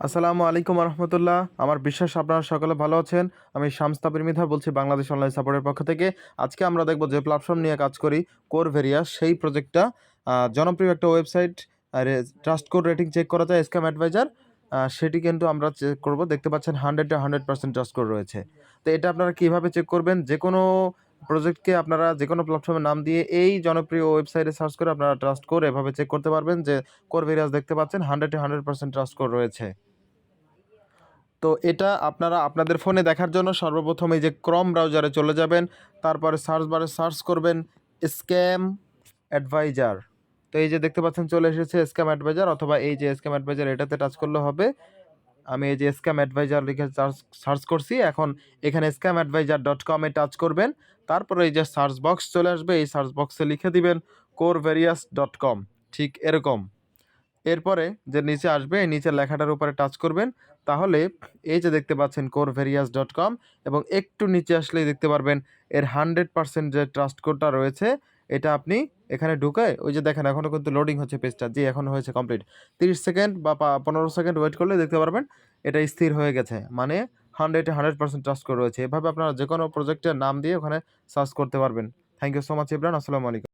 আসসালামু আলাইকুম রহমতুল্লাহ। আমার বিশ্বাস আপনারা সকলে ভালো আছেন। আমি শামস তাবির মৃধা বলছি বাংলাদেশ অনলাইন সাপোর্টের পক্ষ থেকে। আজকে আমরা দেখব যে প্ল্যাটফর্ম নিয়ে কাজ করি, কোর ভেরিয়াস, সেই প্রজেক্টটা জনপ্রিয় একটা ওয়েবসাইট। আর ট্রাস্ট কোড রেটিং চেক করা যায় স্ক্যাম অ্যাডভাইজার, সেটি কিন্তু আমরা চেক করব। দেখতে পাচ্ছেন 100% ট্রাস্ট কোড রয়েছে। তো এটা আপনারা কীভাবে চেক করবেন? যে কোনো প্রজেক্টকে আপনারা যে কোনো প্ল্যাটফর্মের নাম দিয়ে এই জনপ্রিয় ওয়েবসাইটে সার্চ করে আপনারা ট্রাস্ট কোড এভাবে চেক করতে পারবেন যে কোর ভেরিয়াস দেখতে পাচ্ছেন 100% ট্রাস্ট কোড রয়েছে। তো এটা আপনারা আপনাদের ফোনে দেখার জন্য সর্বপ্রথম এই যে ক্রম ব্রাউজারে চলে যাবেন, তারপরে সার্চ বারে সার্চ করবেন স্ক্যাম অ্যাডভাইজার। তো এই যে দেখতে পাচ্ছেন চলে এসেছে স্ক্যাম অ্যাডভাইজার, অথবা এই যে স্ক্যাম অ্যাডভাইজার এটাতে টাচ করলে হবে। আমি এই যে স্ক্যাম অ্যাডভাইজার লিখে সার্চ করছি, এখন এখানে scammadvisor.com এ টাচ করবেন। তারপরে এই যে সার্চ বক্স চলে আসবে, এই সার্চ বক্সে লিখে দিবেন corevarious.com, ঠিক এরকম। এরপরে যে নিচে আসবে এই নিচের লেখাটার উপরে টাচ করবেন, তাহলে এই যে দেখতে পাচ্ছেন corevarious.com, এবং একটু নিচে আসলেই দেখতে পারবেন এর 100% যে ট্রাস্ট কোডটা রয়েছে, এটা আপনি এখানে ঢুকে ওই যে দেখেন এখনও কিন্তু লোডিং হচ্ছে পেজটা, জি এখন হয়েছে কমপ্লিট। 30 সেকেন্ড বা 15 সেকেন্ড ওয়েট করলে দেখতে পারবেন এটা স্থির হয়ে গেছে, মানে 100% ট্রাস্ট কোড রয়েছে। এভাবে আপনারা যে কোনো প্রজেক্টের নাম দিয়ে ওখানে সার্চ করতে পারবেন। Thank you so much Ibran. আসসালামু আলাইকুম।